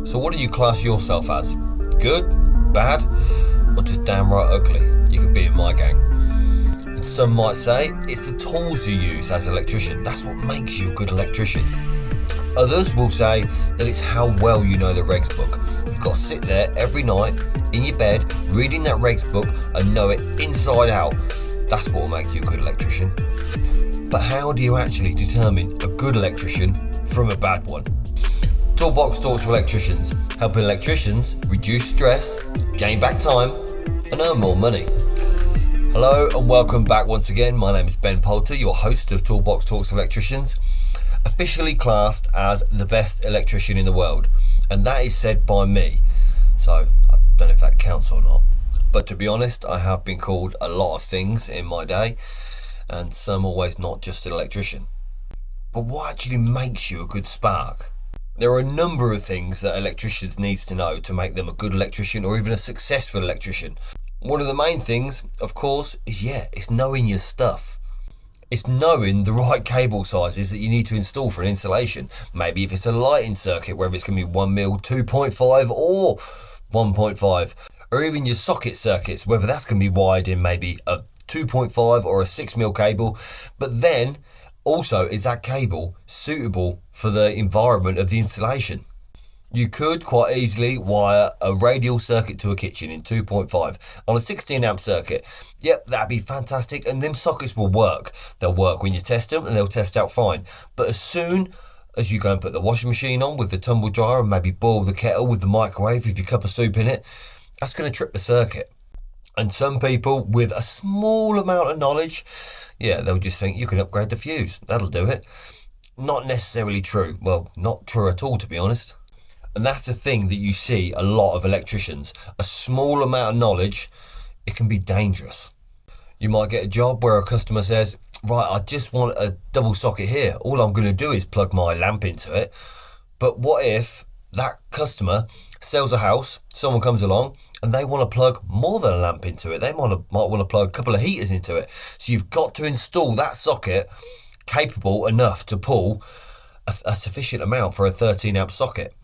So what do you class yourself as? Good? Bad? Or just damn right ugly? You could be in my gang. And some might say it's the tools you use as an electrician. That's what makes you a good electrician. Others will say that it's how well you know the regs book. You've got to sit there every night in your bed reading that regs book and know it inside out. That's what will make you a good electrician. But how do you actually determine a good electrician from a bad one? Toolbox talks for electricians, helping electricians reduce stress, gain back time, and earn more money. Hello and welcome back once again. My name is Ben Poulter, your host of Toolbox Talks for Electricians, officially classed as the best electrician in the world, and that is said by me. So I don't know if that counts or not, but to be honest, I have been called a lot of things in my day, and some always not just an electrician. But what actually makes you a good spark? There are a number of things that electricians need to know to make them a good electrician or even a successful electrician. One of the main things, of course, is it's knowing your stuff. It's knowing the right cable sizes that you need to install for an installation. Maybe if it's a lighting circuit, whether it's going to be 1mm, 2.5 or 1.5. Or even your socket circuits, whether that's going to be wired in maybe a 2.5 or a 6mm cable. But then also, is that cable suitable for the environment of the installation? You could quite easily wire a radial circuit to a kitchen in 2.5 on a 16 amp circuit. Yep, that'd be fantastic, and them sockets will work. They'll work when you test them and they'll test out fine. But as soon as you go and put the washing machine on with the tumble dryer and maybe boil the kettle with the microwave with your cup of soup in it, that's going to trip the circuit. And some people with a small amount of knowledge, they'll just think you can upgrade the fuse. That'll do it. Not necessarily true. Well, not true at all, to be honest. And that's the thing that you see a lot of electricians. A small amount of knowledge, it can be dangerous. You might get a job where a customer says, right, I just want a double socket here. All I'm going to do is plug my lamp into it. But what if that customer sells a house, someone comes along, and they want to plug more than a lamp into it. They might want to plug a couple of heaters into it. So you've got to install that socket capable enough to pull a sufficient amount for a 13 amp socket.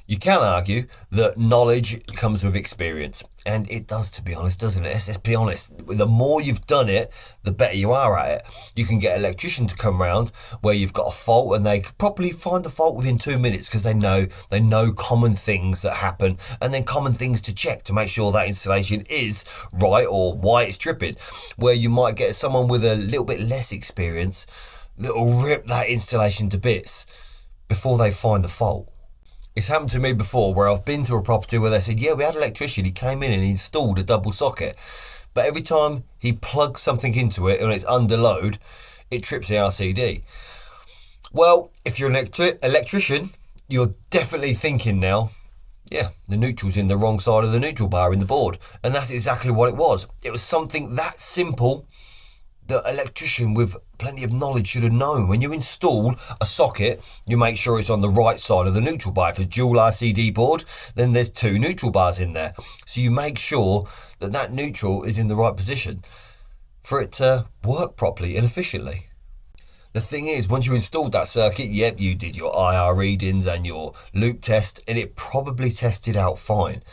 You can argue that knowledge comes with experience, and it does, to be honest, doesn't it? Let's be honest. The more you've done it, the better you are at it. You can get an electrician to come round where you've got a fault, and they could probably find the fault within 2 minutes because they know common things that happen, and then common things to check to make sure that installation is right or why it's tripping. Where you might get someone with a little bit less experience that will rip that installation to bits before they find the fault. It's happened to me before where I've been to a property where they said, we had an electrician, he came in and he installed a double socket. But every time he plugs something into it and it's under load, it trips the RCD. Well, if you're an electrician, you're definitely thinking now, the neutral's in the wrong side of the neutral bar in the board. And that's exactly what it was. It was something that simple that an electrician with plenty of knowledge should have known. When you install a socket, you make sure it's on the right side of the neutral bar. If it's a dual RCD board, then there's 2 neutral bars in there. So you make sure that neutral is in the right position for it to work properly and efficiently. The thing is, once you installed that circuit, you did your IR readings and your loop test, and it probably tested out fine.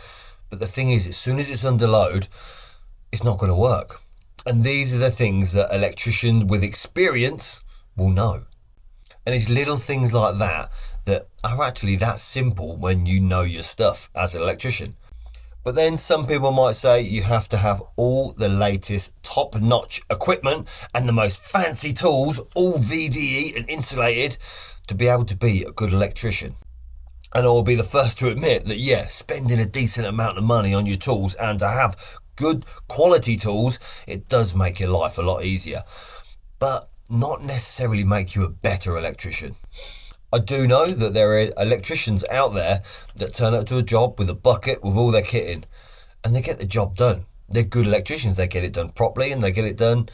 But the thing is, as soon as it's under load, it's not going to work. And these are the things that electricians with experience will know. And it's little things like that that are actually that simple when you know your stuff as an electrician. But then some people might say you have to have all the latest top-notch equipment and the most fancy tools, all VDE and insulated, to be able to be a good electrician. And I'll be the first to admit that spending a decent amount of money on your tools and to have good quality tools, it does make your life a lot easier, but not necessarily make you a better electrician. I do know that there are electricians out there that turn up to a job with a bucket with all their kit in, and they get the job done. They're good electricians. They get it done properly and they get it done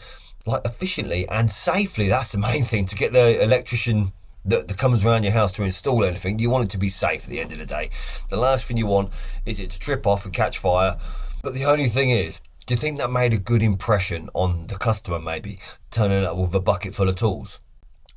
efficiently and safely. That's the main thing. To get the electrician that comes around your house to install anything, you want it to be safe at the end of the day. The last thing you want is it to trip off and catch fire. But the only thing is, do you think that made a good impression on the customer, maybe turning up with a bucket full of tools?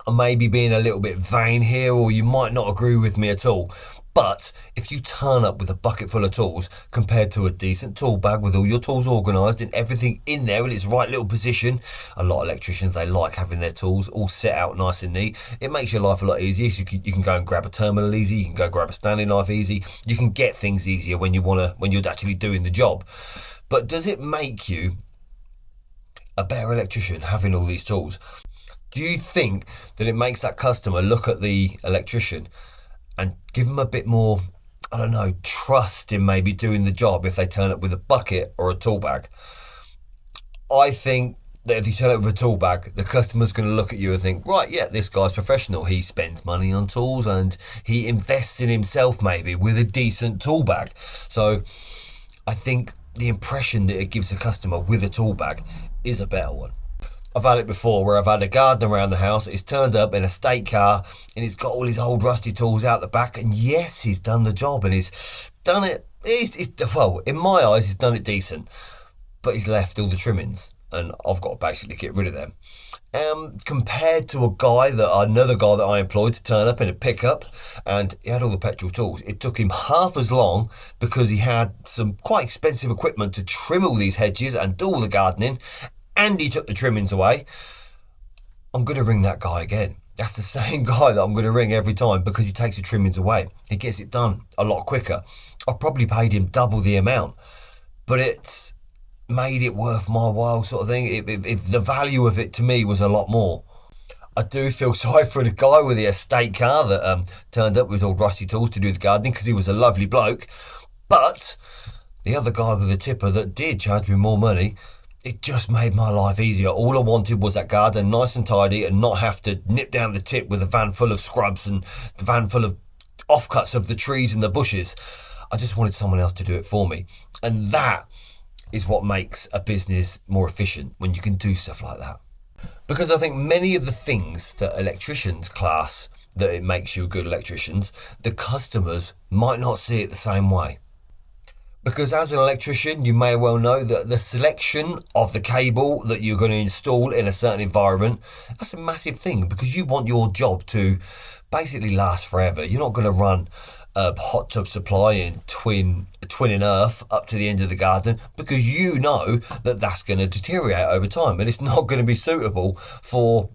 I may be being a little bit vain here, or you might not agree with me at all, But if you turn up with a bucket full of tools compared to a decent tool bag with all your tools organised and everything in there in its right little position, a lot of electricians, they like having their tools all set out nice and neat. It makes your life a lot easier. So you can go and grab a terminal easy, you can go grab a Stanley knife easy, you can get things easier when you're actually doing the job. But does it make you a better electrician having all these tools? Do you think that it makes that customer look at the electrician and give them a bit more, I don't know, trust in maybe doing the job if they turn up with a bucket or a tool bag? I think that if you turn up with a tool bag, the customer's going to look at you and think, right, yeah, this guy's professional. He spends money on tools and he invests in himself maybe with a decent tool bag. So I think the impression that it gives a customer with a tool bag is a better one. I've had it before where I've had a gardener around the house. He's turned up in a state car and he's got all his old rusty tools out the back. And yes, he's done the job and he's done it. Well, in my eyes, he's done it decent. But he's left all the trimmings and I've got to basically get rid of them. Compared to another guy that I employed to turn up in a pickup and he had all the petrol tools. It took him half as long because he had some quite expensive equipment to trim all these hedges and do all the gardening. And he took the trimmings away. I'm going to ring that guy again. That's the same guy that I'm going to ring every time because he takes the trimmings away. He gets it done a lot quicker. I probably paid him double the amount, but it's made it worth my while sort of thing. If the value of it to me was a lot more. I do feel sorry for the guy with the estate car that turned up with all rusty tools to do the gardening because he was a lovely bloke. But the other guy with the tipper that did charge me more money, it just made my life easier. All I wanted was that garden nice and tidy and not have to nip down the tip with a van full of scrubs and the van full of offcuts of the trees and the bushes. I just wanted someone else to do it for me. And that is what makes a business more efficient, when you can do stuff like that. Because I think many of the things that electricians class that it makes you a good electrician, the customers might not see it the same way. Because as an electrician, you may well know that the selection of the cable that you're going to install in a certain environment, that's a massive thing because you want your job to basically last forever. You're not going to run a hot tub supply and twin in earth up to the end of the garden because you know that that's going to deteriorate over time and it's not going to be suitable for,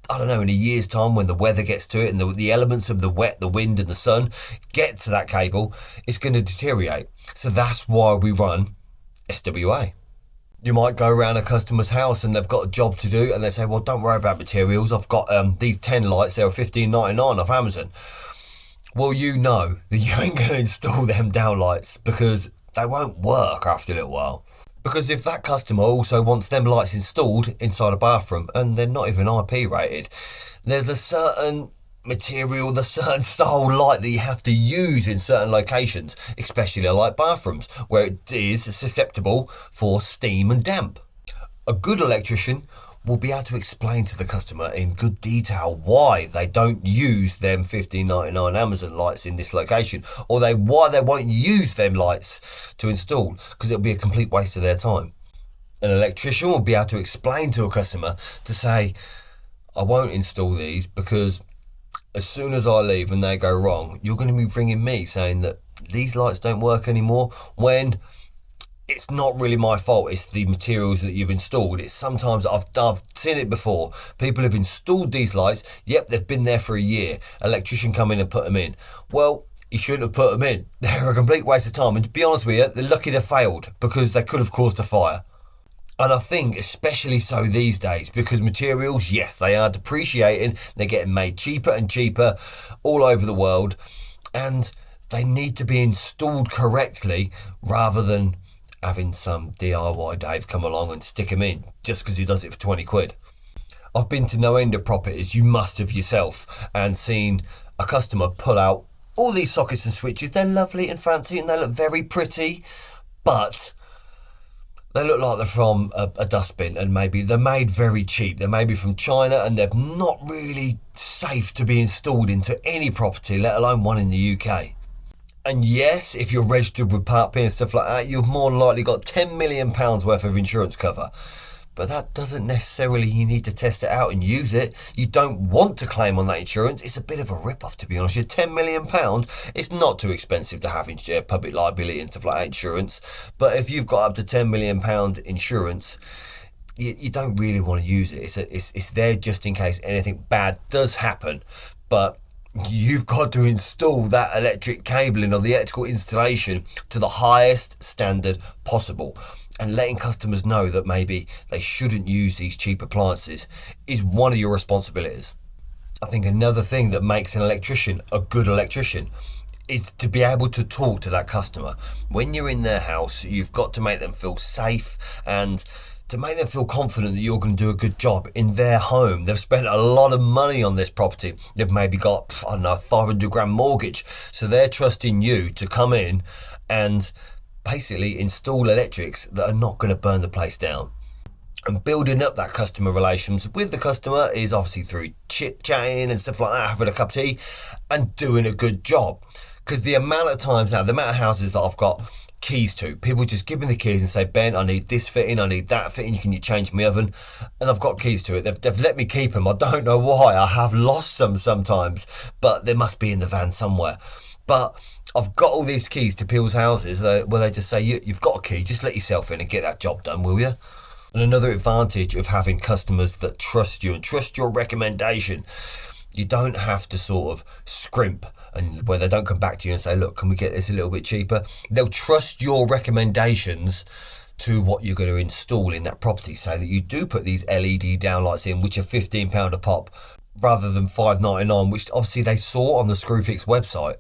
I don't know, in a year's time when the weather gets to it and the elements of the wet, the wind and the sun get to that cable, it's going to deteriorate. So that's why we run SWA. You might go around a customer's house and they've got a job to do and they say, well, don't worry about materials. I've got these 10 lights, they're $15.99 off Amazon. Well, you know that you ain't going to install them downlights because they won't work after a little while. Because if that customer also wants them lights installed inside a bathroom and they're not even IP rated, there's a certain material, the certain style light that you have to use in certain locations, especially like bathrooms, where it is susceptible for steam and damp. A good electrician will be able to explain to the customer in good detail why they don't use them $15.99 Amazon lights in this location, or why they won't use them lights to install, because it'll be a complete waste of their time. An electrician will be able to explain to a customer to say, I won't install these because as soon as I leave and they go wrong, you're going to be ringing me saying that these lights don't work anymore, when it's not really my fault. It's the materials that you've installed. It's sometimes I've seen it before. People have installed these lights. Yep, they've been there for a year. Electrician come in and put them in. Well, you shouldn't have put them in. They're a complete waste of time. And to be honest with you, they're lucky they failed because they could have caused a fire. And I think especially so these days, because materials, yes, they are depreciating. They're getting made cheaper and cheaper all over the world. And they need to be installed correctly rather than having some DIY Dave come along and stick him in just because he does it for 20 quid. I've been to no end of properties, you must have yourself, and seen a customer pull out all these sockets and switches. They're lovely and fancy and they look very pretty, but they look like they're from a dustbin, and maybe they're made very cheap. They're maybe from China and they're not really safe to be installed into any property, let alone one in the UK. And yes, if you're registered with Part P and stuff like that, you've more than likely got £10 million worth of insurance cover. but that doesn't necessarily you need to test it out and use it. You don't want to claim on that insurance. It's a bit of a rip-off, to be honest. You're £10 million. It's not too expensive to have public liability and stuff like that insurance. But if you've got up to £10 million insurance, you don't really want to use it. It's there just in case anything bad does happen. But you've got to install that electric cabling or the electrical installation to the highest standard possible. And letting customers know that maybe they shouldn't use these cheap appliances is one of your responsibilities. I think another thing that makes an electrician a good electrician is to be able to talk to that customer. When you're in their house, you've got to make them feel safe and to make them feel confident that you're going to do a good job in their home. They've spent a lot of money on this property. They've maybe got, I don't know, $500,000 mortgage. So they're trusting you to come in and basically install electrics that are not going to burn the place down. And building up that customer relations with the customer is obviously through chit-chatting and stuff like that, having a cup of tea and doing a good job. Because the amount of times now, the amount of houses that I've got keys to, people just give me the keys and say, Ben, I need this fitting, I need that fitting, can you change my oven? And I've got keys to it. They've let me keep them. I don't know why. I have lost some sometimes, but they must be in the van somewhere. But I've got all these keys to people's houses where they just say, you've got a key, just let yourself in and get that job done, will you? And another advantage of having customers that trust you and trust your recommendation, you don't have to sort of scrimp and where they don't come back to you and say, look, can we get this a little bit cheaper? They'll trust your recommendations to what you're going to install in that property, so that you do put these LED downlights in, which are £15 a pop rather than $5.99, which obviously they saw on the Screwfix website.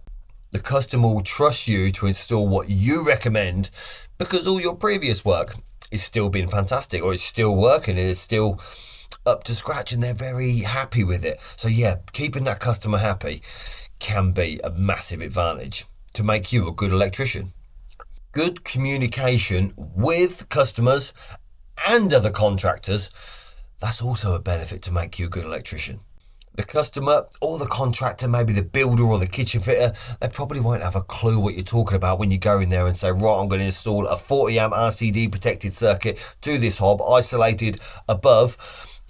The customer will trust you to install what you recommend because all your previous work is still being fantastic, or it's still working and it's still up to scratch and they're very happy with it. So yeah, keeping that customer happy can be a massive advantage to make you a good electrician. Good communication with customers and other contractors, that's also a benefit to make you a good electrician. The customer or the contractor, maybe the builder or the kitchen fitter, they probably won't have a clue what you're talking about when you go in there and say, right, I'm going to install a 40 amp RCD protected circuit to this hob, isolated above,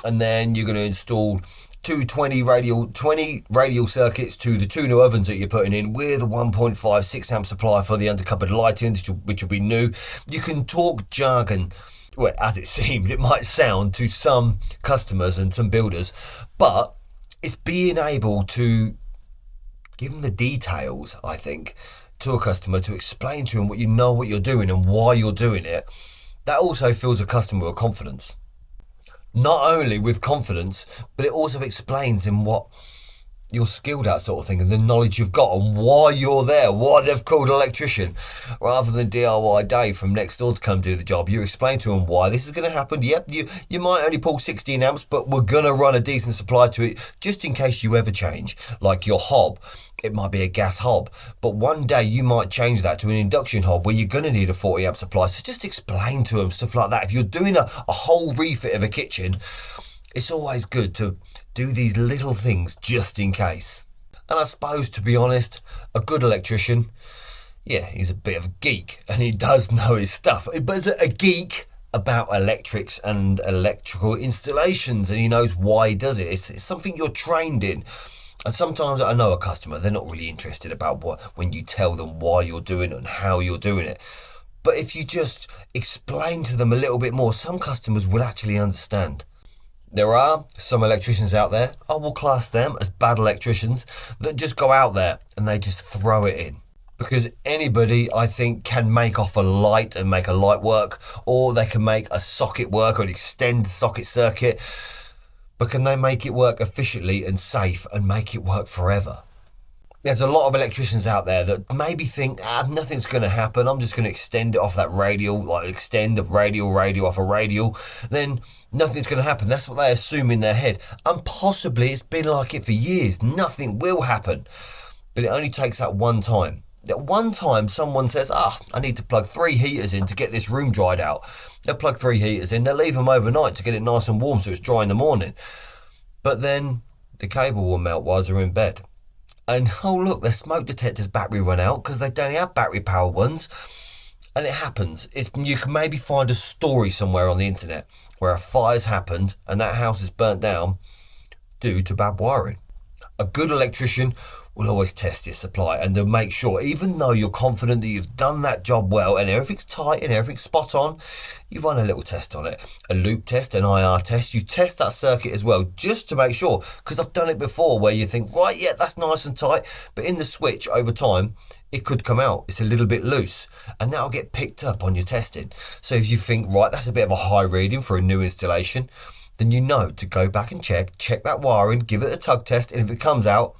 and then you're going to install 20 radial circuits to the two new ovens that you're putting in with a 1.5 6 amp supply for the undercupboard lighting, which will be new. You can talk jargon. Well, as it seems, it might sound to some customers and some builders, but it's being able to give them the details, I think, to a customer, to explain to them what you're doing and why you're doing it. That also fills a customer with confidence. Not only with confidence, but it also explains in what you're skilled at, sort of thing, and the knowledge you've got and why you're there, why they've called electrician, rather than DIY Dave from next door to come do the job. You explain to them why this is going to happen. Yep, you might only pull 16 amps, but we're going to run a decent supply to it just in case you ever change. Like your hob, it might be a gas hob, but one day you might change that to an induction hob where you're going to need a 40 amp supply. So just explain to them stuff like that. If you're doing a whole refit of a kitchen, it's always good to do these little things just in case. And I suppose, to be honest, a good electrician, yeah, he's a bit of a geek and he does know his stuff. But he's a geek about electrics and electrical installations, and he knows why he does it. It's something you're trained in. And sometimes I know a customer, they're not really interested about when you tell them why you're doing it and how you're doing it. But if you just explain to them a little bit more, some customers will actually understand. There are some electricians out there, I will class them as bad electricians, that just go out there and they just throw it in. Because anybody, I think, can make off a light and make a light work, or they can make a socket work or an extend socket circuit. But can they make it work efficiently and safe and make it work forever? There's a lot of electricians out there that maybe think, nothing's going to happen. I'm just going to extend it off that radial, like extend a radial off a radial. Then nothing's going to happen. That's what they assume in their head. And possibly it's been like it for years. Nothing will happen. But it only takes that one time. That one time someone says, I need to plug 3 heaters in to get this room dried out. They'll plug 3 heaters in. They'll leave them overnight to get it nice and warm so it's dry in the morning. But then the cable will melt while they're in bed. And, oh look, their smoke detector's battery run out because they don't have battery powered ones. And it happens. You can maybe find a story somewhere on the internet where a fire's happened and that house is burnt down due to bad wiring. A good electrician will always test his supply and they'll make sure, even though you're confident that you've done that job well and everything's tight and everything's spot on, you run a little test on it. A loop test, an IR test. You test that circuit as well, just to make sure, because I've done it before where you think, right, yeah, that's nice and tight, but in the switch over time, it could come out. It's a little bit loose and that'll get picked up on your testing. So if you think, right, that's a bit of a high reading for a new installation, then you know to go back and check that wiring, give it a tug test, and if it comes out,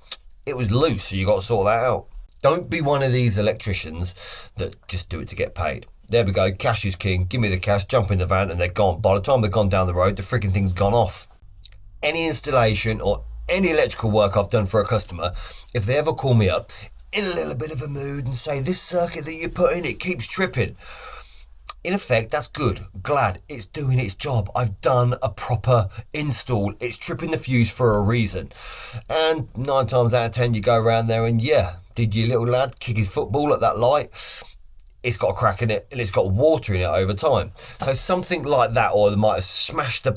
it was loose, so you got to sort that out. Don't be one of these electricians that just do it to get paid. There we go, cash is king, give me the cash, jump in the van and they're gone. By the time they've gone down the road, the freaking thing's gone off. Any installation or any electrical work I've done for a customer, if they ever call me up in a little bit of a mood and say, this circuit that you put in, it keeps tripping. In effect, that's good. Glad it's doing its job. I've done a proper install. It's tripping the fuse for a reason. And 9 times out of 10, you go around there and yeah, did your little lad kick his football at that light? It's got a crack in it and it's got water in it over time. So something like that, or they might have smashed the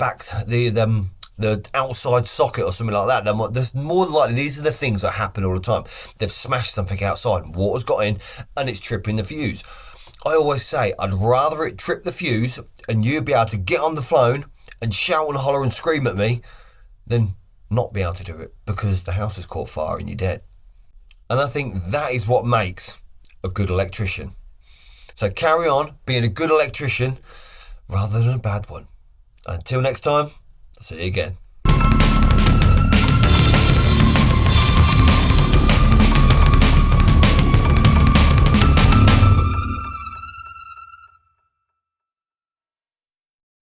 outside socket or something like that. There's more likely, these are the things that happen all the time. They've smashed something outside, water's got in and it's tripping the fuse. I always say I'd rather it trip the fuse and you be able to get on the phone and shout and holler and scream at me than not be able to do it because the house has caught fire and you're dead. And I think that is what makes a good electrician. So carry on being a good electrician rather than a bad one. Until next time, I'll see you again.